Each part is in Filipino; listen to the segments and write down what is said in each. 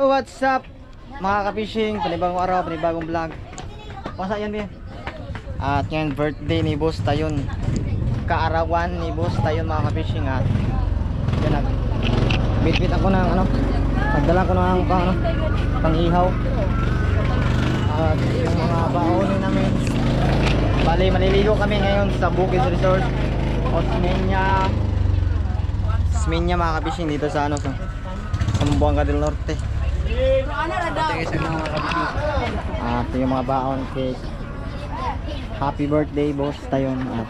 What's up mga ka-fishing, panibagong araw, panibagong vlog. Pasa yan din. At yan, birthday ni Boss Tayon. Kaarawan ni Boss Tayon mga ka-fishing. At yan, bit-bit ako ng nagdala ko ng pang-ihaw. At yung mga baonin namin. Bali, maliligo kami ngayon sa Bukid Resort Osmeña mga ka-fishing dito sa sa Zamboanga del Norte. At yung mga baon cake. Happy birthday Boss Tayon. At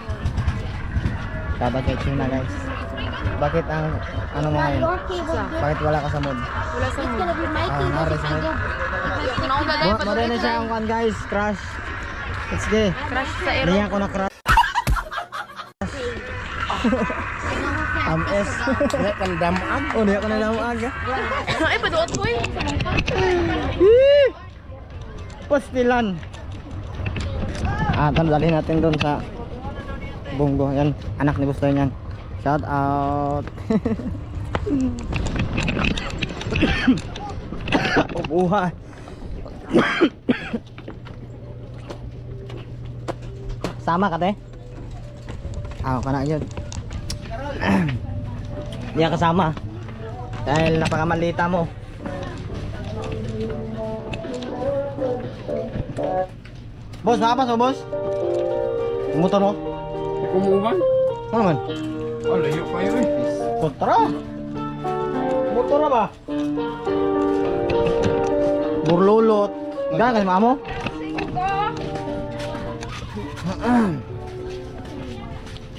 kabagay na guys. Bakit ang mo ngayon? Bakit wala ka sa mood? Wala sa mood. Mada na siya ang guys, crush. Let's go. Crush sa aero. Niya ko na crush. S. Nek kan damag. Oh, niya ko na damag. Ay, paduot ko eh. Pastilan. Dalhin natin doon sa Bunggo. Yan, anak ni Boss Tayon yan. Shout out. Ubuha. Sama ka te? Kana yun. Hindi ka kasama dahil napakamalita mo. Boss, nakapas mo boss? Motor mo? Kumuban? Ano naman? Oh, layo pa yun. Kontra. Motor na ba? Burlulot. Gano'n kasi mamo?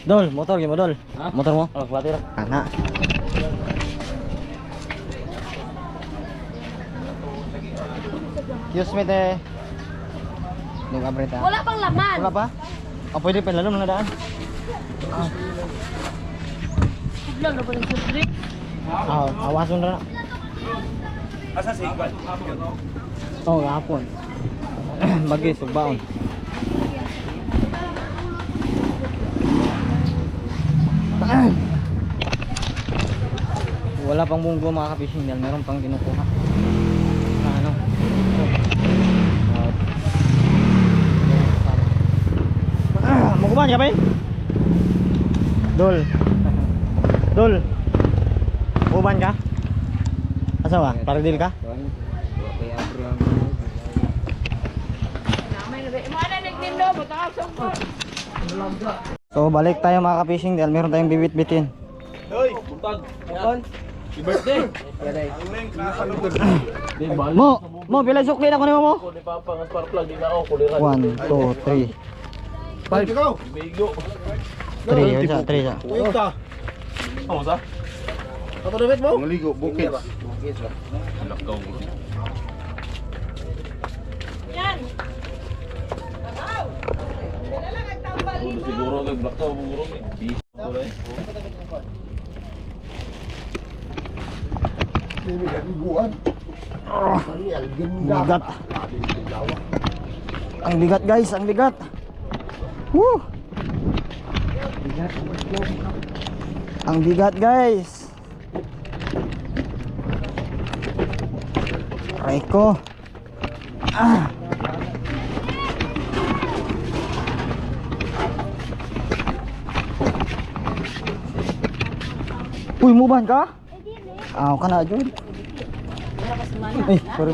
Dol, motor gimana Dol? Hah? Motor mo? Oh, khawatir. Kana. Yus me te. Di ba berita? Wala pang laman. Wala pa? Pwede pa lalom na daan. Biglang na ba ng sudrik? Awason na. Asa singkal? Hapon. Bagis, baon. Wala pang bunggo mga ka-fishing dahil meron pang kinukuha na Maguban ka ba yun? Dol Maguban ka? Asa ba? Paradil ka? So balik tayo mga ka-fishing dahil meron tayong bibit-bitin. Hoy, buntag. Yan. Happy birthday. Mo, bilay sukli na ko nimo mo. Ko ni papa nga spark plug di na ako kuliran. 1, 2, 3. 5 go. Bigo. 3 sa. Uyta. Ano sa? Ato dapat mo? Maligo, bukid. Bukid sa. Lakaw mo. Yan. Siguro kay lakaw mo guro ni. Bigat. Ang bigat guys, ang bigat. Woo! Ang bigat guys. Reko. Uy, muban ka? Kana jud. Sorry.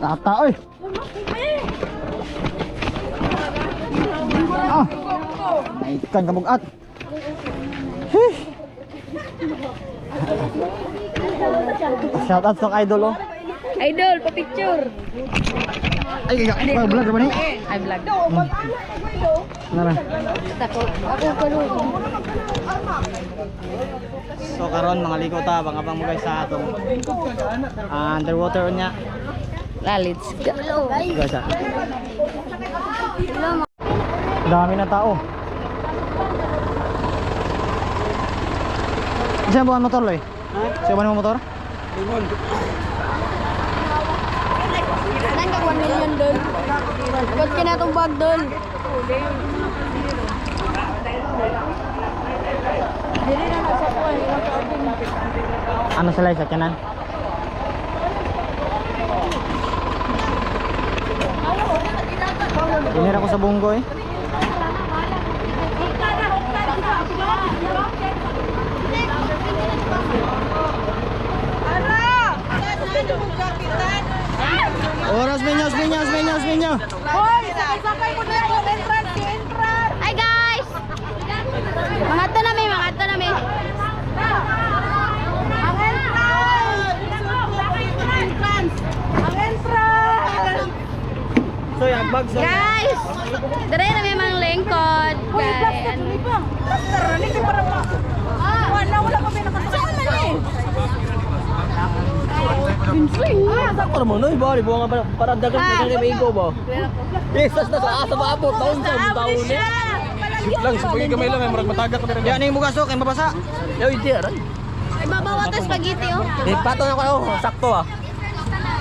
Tata oi. Ikan kabugat. Shout out sa idol oh. Idol, pa-picture. Ay, vlog ba ni? Ay, vlog. Nara. Ako kalun. So karon mga liko ta, bangabang mo guys sa atong underwater nya. Let's go. Guys. Dami na tao. Siya bukan motor loy? Siya bukan motor? Nan ka 1 million doon. ka na itong bag doon. Ano sila sa kanan? Dinira ko sa bunggo eh. Oras minyo. Hi guys! Mga to nami. So yung bag sa Guys! Dari na may mga lingkod. Guys. Sakto naman, no? Iba, iba nga para dagan sa kanya may ba? Yes, tas asa ba abot taon sa taon ni. Shoot lang, sa pagiging kamay lang, may marag matagak ko rin. yan yung mugasok, yung babasa. Yo, hindi aray. Ay, babawa to spaghetti oh. Pato na ko, sakto ah.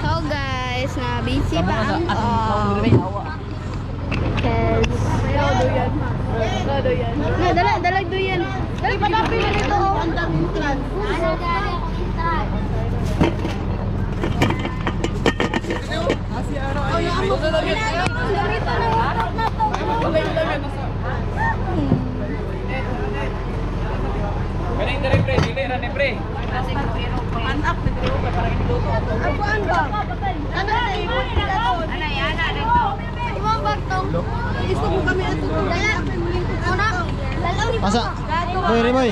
So guys, na busy pa ang dalag duyan. Dali pa na pila nito oh. Masa? Boy, Rimoy.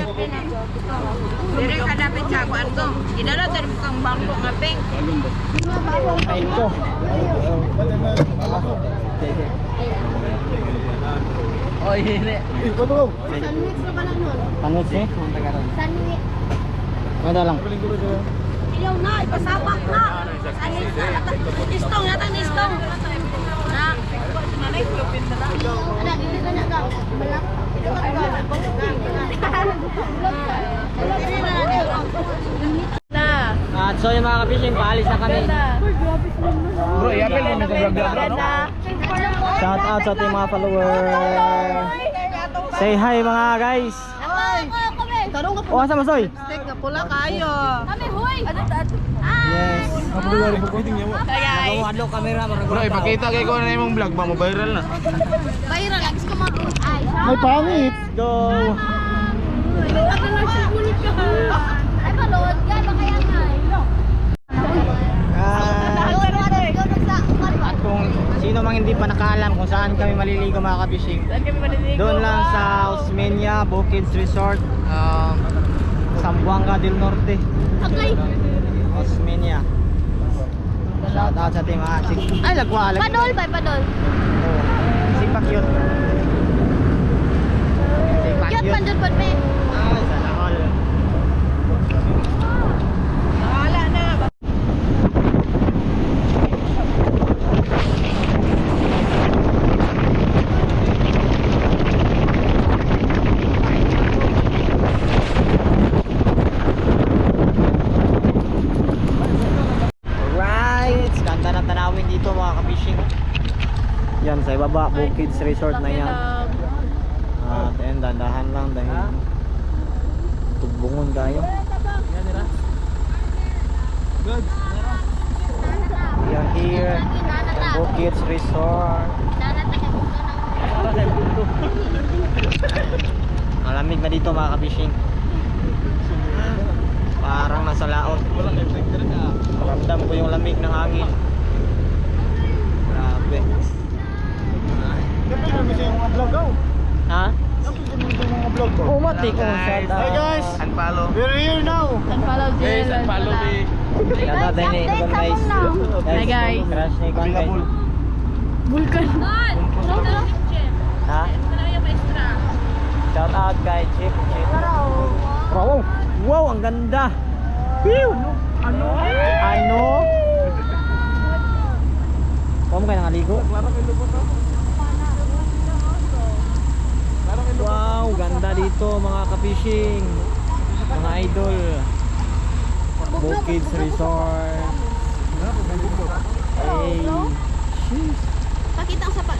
Dire ka dapat sa kuan ko. Idala dari bukang bangko nga peng. Kain ko. Oh, hindi. Sandwich eh? Mada lang. Ilaw na, ipasapak na. Istong yata ni istong. Na. Nanay lupin na lang. At so yung mga ka-fishing, paalis na kami. Bro, yapil mo nito vlog. Shout out sa ating mga follower. Say hi mga guys. O, asa masoy? Pula kayo. Yes. Kaya Adlo camera. Bro, ipakita kay ko na imong vlog ba mo viral na. Viral lang ko mag-uus. May pangit. Go. Ay, malood ka. Baka yan ay. At kung sino mang hindi pa nakaalam kung saan kami maliligo mga ka-fishing, doon lang sa Osmeña Bukids Resort, Zamboanga del Norte. Okay. Osmeña. Shout out sa ating mga chicks. Ay, lagwa. Padol ba? Padol. Oh, sipak yun. Sipak Cute yun. man dun po, pe. Ay, sana all. wala na. Alright, ganda ng tanawin dito mga ka-fishing. Yan sa ibaba, Bukids Resort na yan. At ayun, dandahan lang dahil tugbungon tayo. We are here at Bukids Resort. Malamig na dito mga ka-fishing. Parang nasa laot. Ramdam ko yung lamig ng hangin. Grabe. Ha? Oh, mati ko. Shout out. Hey guys! Unfollow. We're here now. Guys, unfollow me. Shout out din eh. Guys. Hi guys. Crash ni Kwan guys. Vulkan. Ha? Shout out kay Chip. Wow! Wow, ang ganda. Pew! Ano? Huwag mo kayo nangaligo? Wow, ganda dito mga ka-fishing. Mga idol. Bukids Resort. Hey. Pakita ang sapa.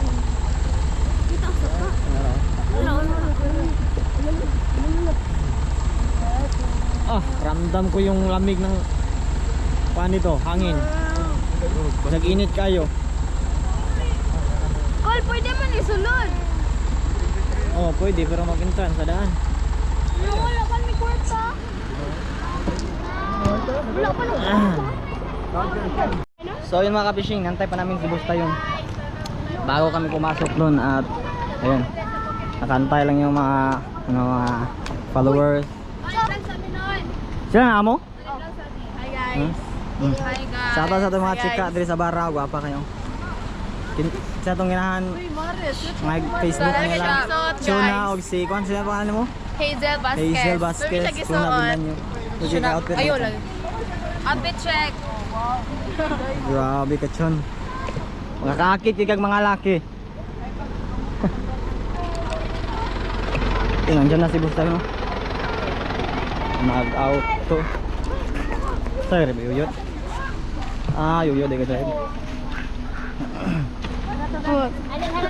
Ramdam ko yung lamig ng paano ito, hangin. Nag-init kayo. Col, pwede man isulod. Oh, pwede pero mag-entrance sa daan. Wala pa may kwarta. Wala pa ng kwarta. So yun mga ka-fishing, nantay pa namin si Busta yun bago kami pumasok nun at ayun, nakantay lang yung mga followers. Sila na amo? Hi guys. Hi guys. Sa ato mga chika diri sa bara, gwapa kayo. Sa itong ginahan mga Facebook nila. Shona og si Kwan, sila pa mo? Hazel Vasquez. Hazel Vasquez. Kung nabinan nyo. Kung outfit Ayun nito. lang. Outfit check. Grabe ka chon. Mga kakit kag mga laki. Tingnan dyan na si Busta no. Mag-out to. Sa'yo rin ba yuyot? Ah, yuyot di ka dyan.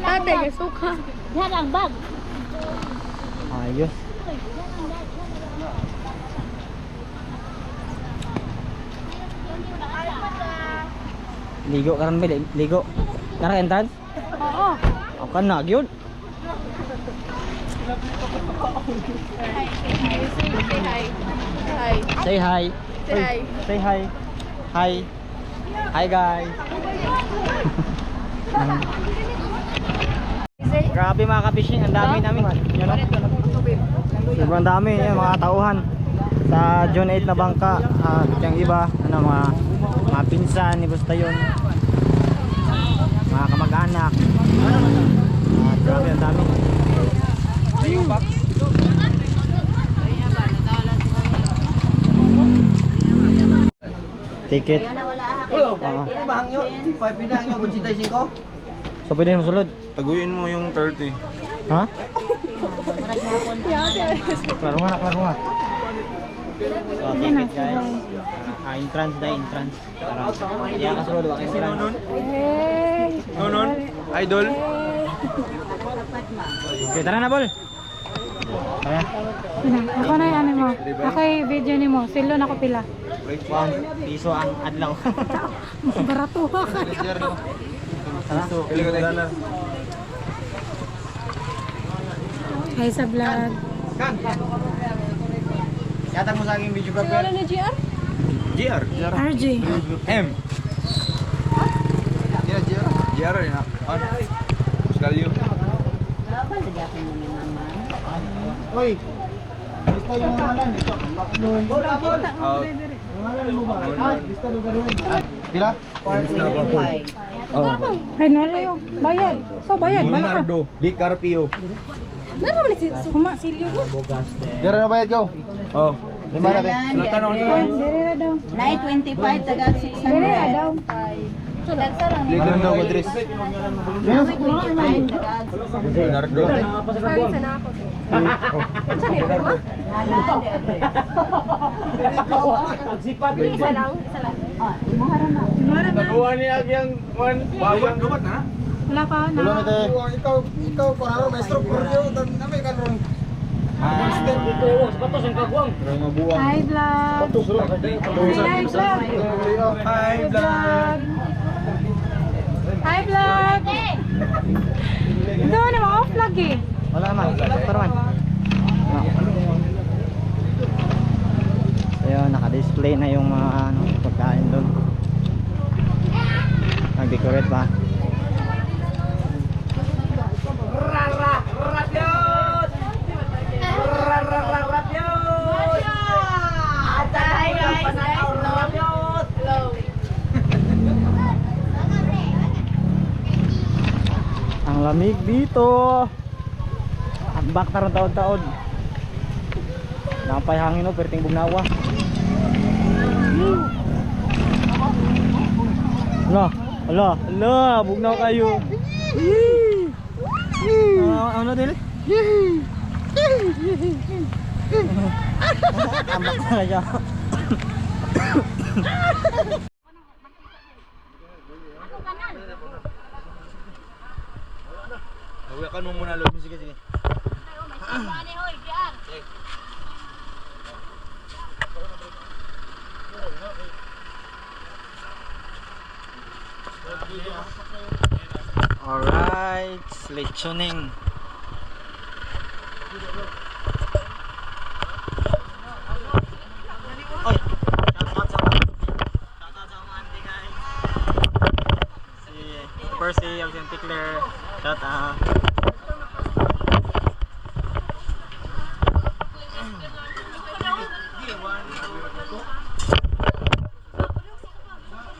Ate, suka. Yan ang bag. Ayos. Ligo karon ba? Ligo. Nara entrance? Oo. O kan na gyud. Say hi. Hi. Say hi. Say hi. Say hi. Hi. Hi guys. Grabe mga ka-fishing, ang dami namin. Yan o. Sobrang dami, yan, mga tauhan. Sa June 8 na bangka, at yung iba, ano, mga pinsan, ni Busta yun. Mga kamag-anak. At grabe, ang dami. Ticket. So pwede mo sulod? Taguin mo yung 30. Ha? Klaro nga, klaro nga. So ticket guys. Entrance na entrance. Iya ka sulod, wak entrance. Nonon, idol. Okay, tara na bol. Tara. Ako na yung ano mo. Ako yung video ni mo. Silo na ko pila. Piso ang adlaw. Baratuha kayo. Tara. Hi sa vlog. Kan. Yata mo sa aking videographer. Wala na GR? GR. RJ. M. GR rin ha. Skalyo. Oy. Gusto yung malan dito. Pila? Ay, nala yung bayad. So, bayad. Leonardo DiCarpio. Naman si Silyo mo. Dira na bayad ko. Oh. Lima na be. Tanong Dire na daw. 925 taga 600. Dire na daw. Ano daw ko Dres? Leonardo. Nakuha niya yung one. Bawat gubat na. Wala pa na. Tulong ito. Ikaw parang maestro Puryo. Dami ka ron. Hi vlog. Hi vlog. Hi vlog. Hi vlog. Ito na mga off vlog eh. Wala man. Sakto man. Ayun, naka-display na yung mga ano, pagkain doon. Nag-decorate pa. Ang lamig dito. Ambak na rin taon-taon. Napay hangin o, perting bugnawa. Ala, bugnaw kayo. Ano dili? Ambak na siya. Hawakan mo muna loob. Sige. Alright, lechoning. Oy, shout out sa mga auntie guys. Si Percy, Alcente Claire, shout out.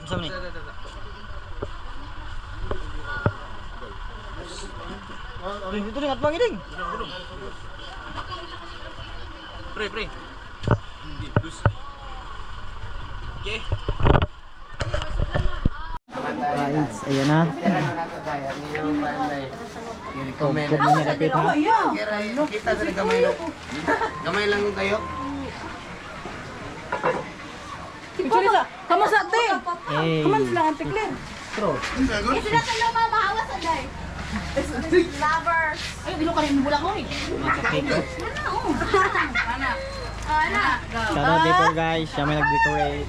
Saan ni? Dito rin at mangiling. Pre. Hindi, dus. Okay. Guys, ayan na. Comment niya dapit ha. Kita sa gamay lang. Gamay lang kayo. Kamu sa te? Hey. Lang ang tikli. Ito na tayo mamahawas anday. Lovers. Ay, bilo ka rin mula ko eh. Ana. Shout out Dipper guys, siya may nag-decorate.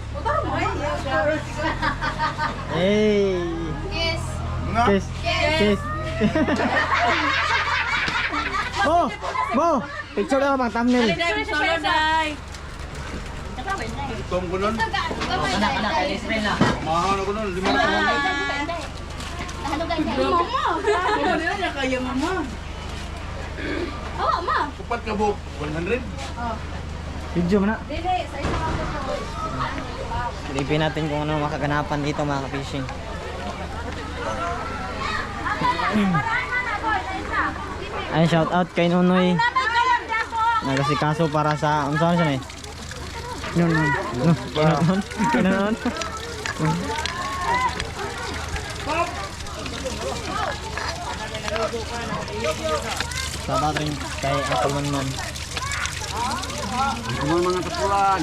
Hey. Kiss. Kiss. Kiss. Mo, picture na bang thumbnail. Solo day. Tom ko nun. Anak, kay Israel na. Mahal ko nun. 5 na Mama. Oh, ma. Kupat ka buhok. 100. Video mo na. Dili, sa isa ka po. Silipin natin kung ano makaganapan dito mga ka-fishing. Ay, shout out kay Nunoy. Nagasikaso para sa saan siya eh? Noon. Shout out rin kay Uncle Manman. Mga tatulan.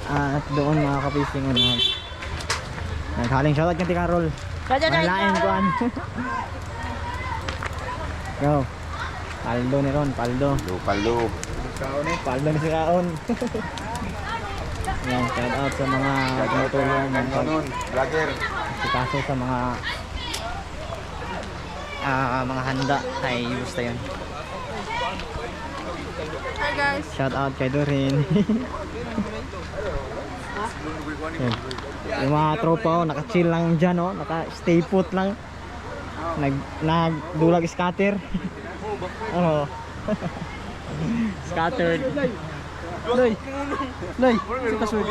At doon mga ka-fishing naghaling shoutout kay Carol. Malain kuan. Go. Paldo ni Ron, paldo. Paldo. Paldo ni si Raon. Yan, shoutout sa mga tumutulong ng Vlogger. kaso sa mga handa ay basta yun. Hi guys. Shoutout kay Dorin. Yan. Yung mga tropa naka-chill lang dyan naka-stay put lang. Nagdulag scatter. Ano? Scattered. Loy. Si Kasul.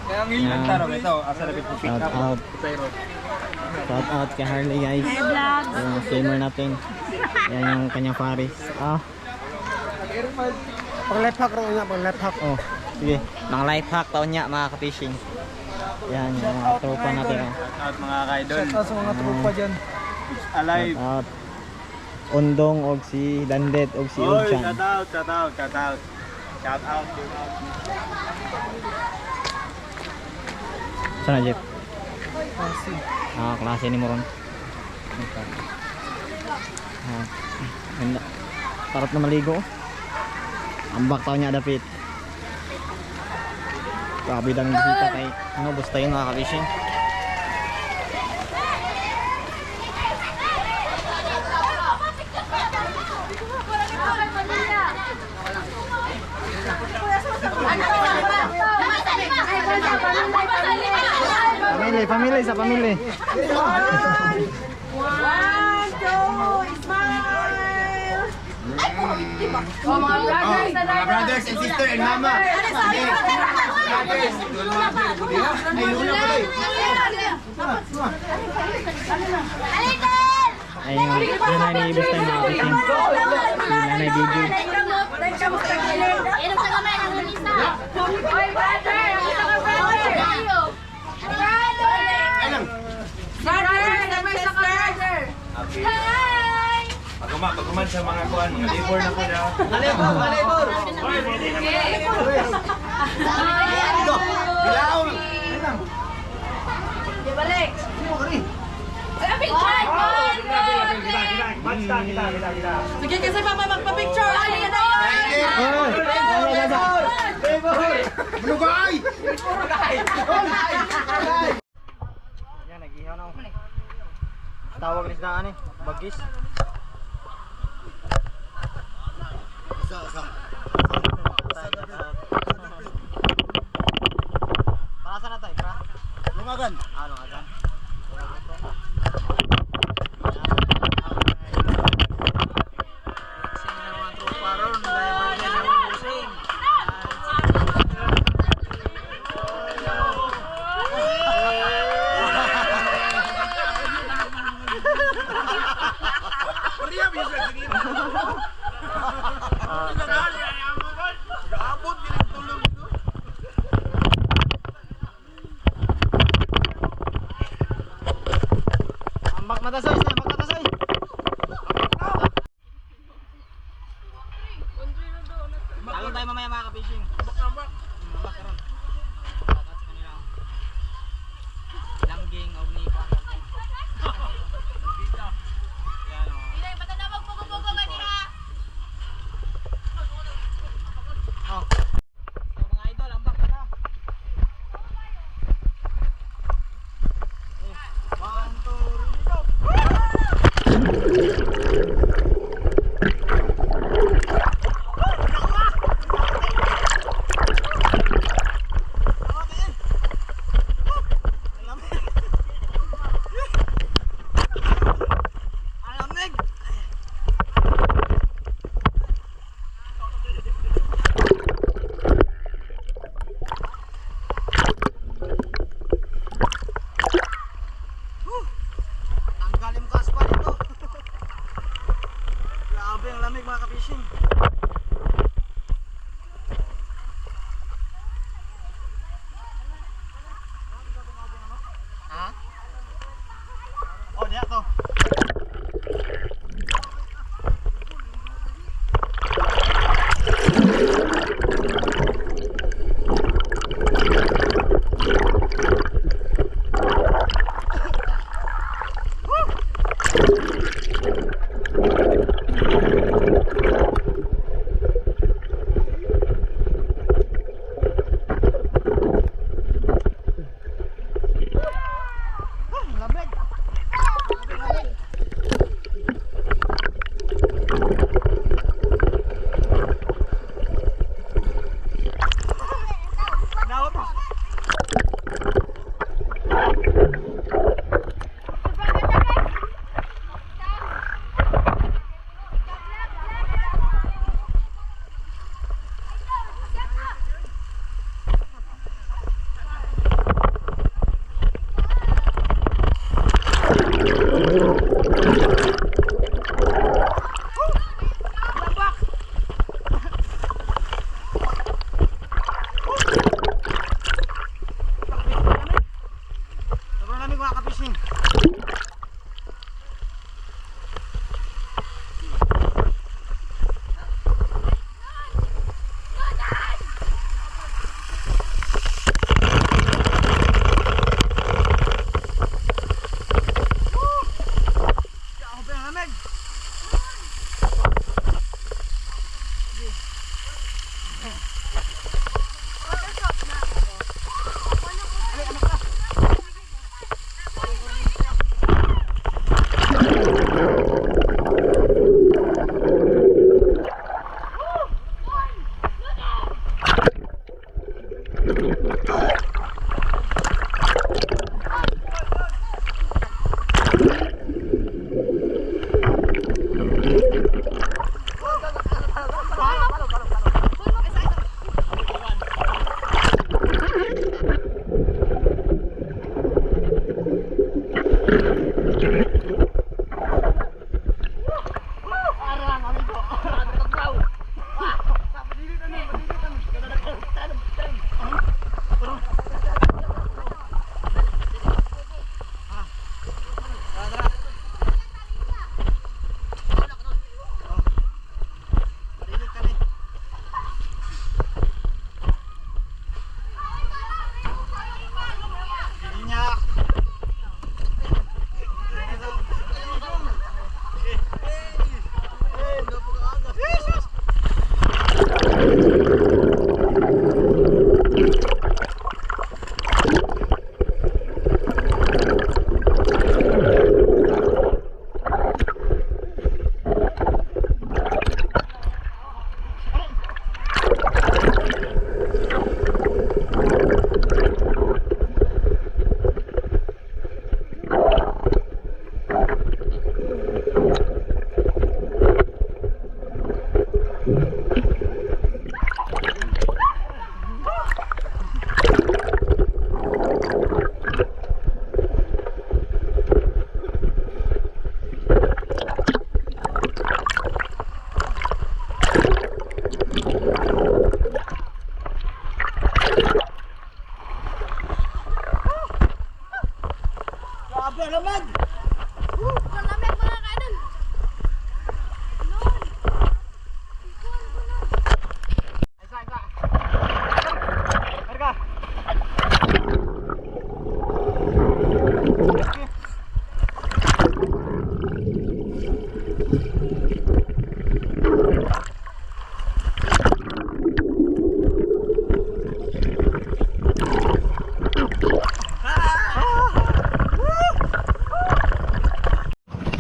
Kaya ang ilan taro ito. Asa na bit pick Shout up. out. Shout out kay Harley guys. Yung streamer natin. Yan yung kanyang Paris. Pang left hack ro nga, pang left hack. Oh, sige. Mga life hack taon niya mga ka-fishing. Yan yung mga tropa natin. At mga kaidol. Sa mga tropa dyan. Alive. Shout out. Undong og si Dandet og si Unchan. Shout out. Sana Jeff. Klase ni Moron. Ganda. Sarap na maligo. Ambak tao niya dapit. Grabe dang bisita kay basta yun mga ka-fishing. Family sa family. 1, 2, smile. Mga brothers and sister and mama. Brothers. Ay yung nanay ibig tayo mga fishing. Si nanay Biggy. Pagkuman sa mga kuan, mga labor na po na. Malibor! Bilaw! Balik. Sige kasi mama magpa-picture. Ay, Yan, nag-ihaw na ako. Tawag ni isdaan eh, bagis. Para saan na tayo, pra? Lungagan. Lungagan. Ambak matasoy, ambak matasoy. Talon tayo mamaya mga ka-fishing. Ambak karon. Dapat sa kanila. Langging og ni pa. Yan o. Ilay, bata na magpugo-pugo ka niya. Oh. So mga idol, ambak na. One, two, three, go! Mga ka-fishing. Ha? Oh, diya to.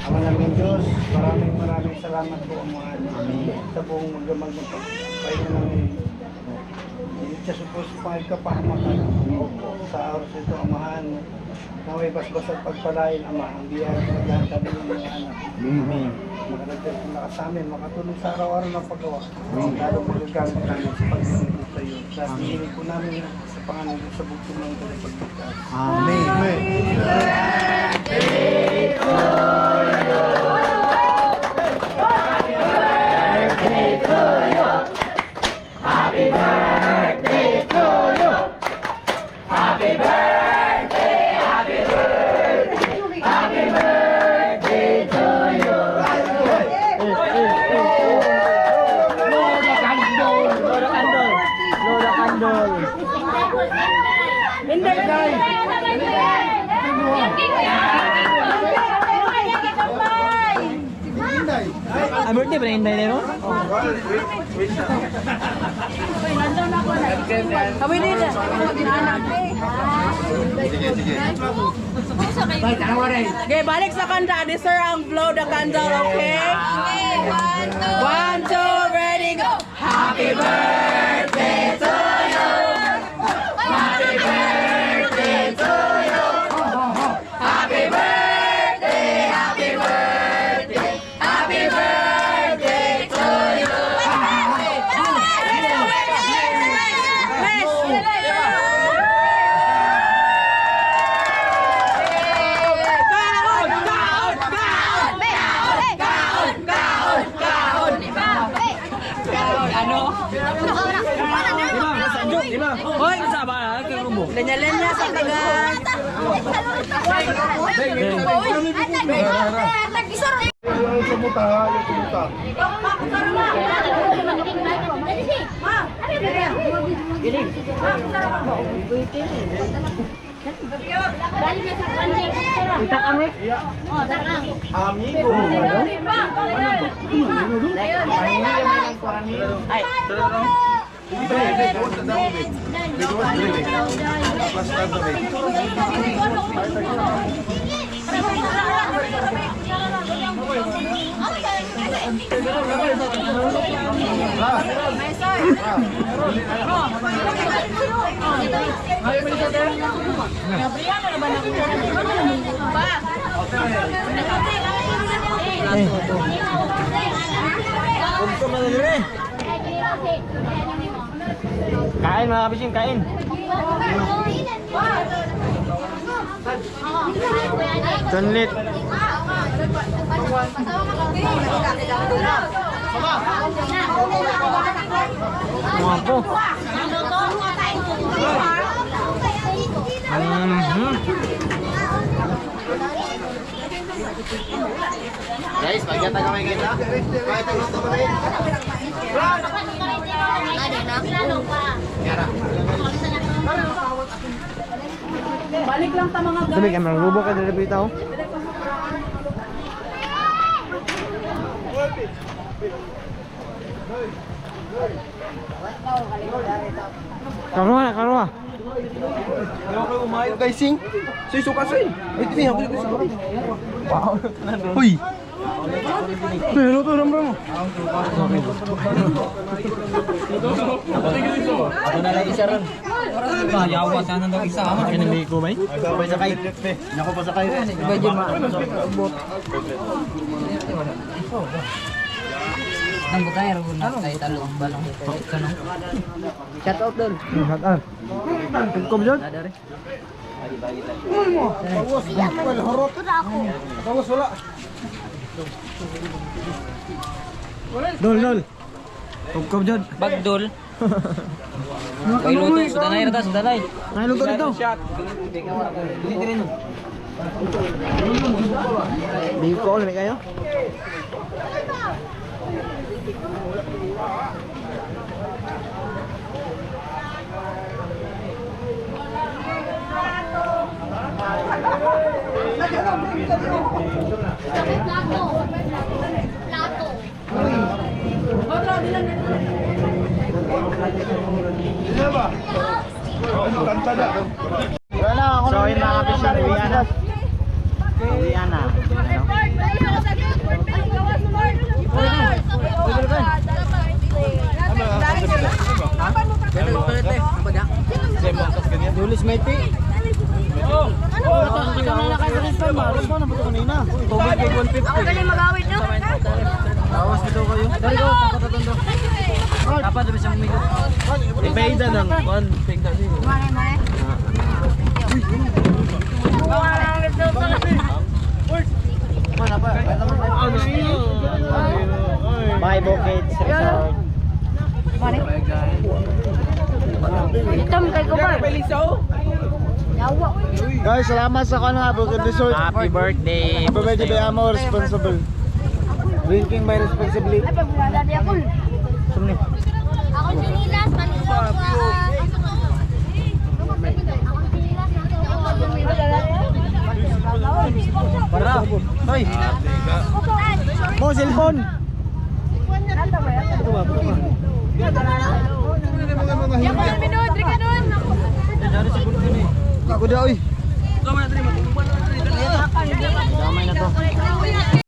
Ama namin Diyos, maraming salamat po ang mga sa buong magdamag ng pagpapahinga namin. Iligtas po sa pangkapahamakan sa araw sa ito, Amahan. Naway basbas at pagpalain, Ama, ang biyaya at maglahan kami ng mga anak. Amen. Makalagdag ng lakas sa amin, makatulong sa araw-araw ng paggawa. Lalo magagamit namin sa pagsunod sa iyo. Dahil hinihiling po namin sa Panginoon sa bugtong ng pagpagpagpagpagpag. Amen. Ang birthday ba na Inday na no? Kami din. Okay, balik sa kanta. This sir ang blow the candle, okay? 1, 2, ready, go! Happy birthday to you! Happy birthday to you! Happy birthday, happy birthday, happy birthday to you! Hoy, kasama kay Rumbo. Lenya-lenya sa tagas. Yung sumuta ha, yung sumuta. Amigo. Kain mga kabising, kain. Tunlit. Mga po. Guys, pagkata kami kita. Kaya tayo ba rin? Balik lang ta mga guys. Dami ka marubo ka dito bitaw. Karuha na, karuha. Guys, sing. Soy sukasin. Ay, tini habol ko sa. Wow. Hoy. Pero to ram ram. Ako na lang isa ron. Yawa sana daw isa. Kinamay ko ba? Sabay sakay. Nako pa sakay. Iba di ma. Ang butay ro na kay talong balong kanong. Shout out doon. Hatar. Kom jud. Bawas wala. Dol dol. Kom jud. Bagdol. Kay luto sudanay ra ta sudanay. Ay luto dito. Shot. Dili din. Bicol, may kayo? So yun mga kapitbahay, uwian na. Uwian na. Dulis may pi. Ako galing mag-awit, no? Tawas dito kayo. Dari ko, pakatatondo. Dapat dito siyang umigo. Ibayda ng one thing na din. Mare. Bye Bukid Resort. Itom kay ko ba? Yawa. Guys, salamat sa kanang Bukid Resort. Happy birthday. Happy birthday by Amo, responsible. Drinking by responsibility. Ay, pagulala di ako. Sumni. Ako sinilas, manito. Para. Hoy. Mo cellphone. Ako daw oy. Damay na to.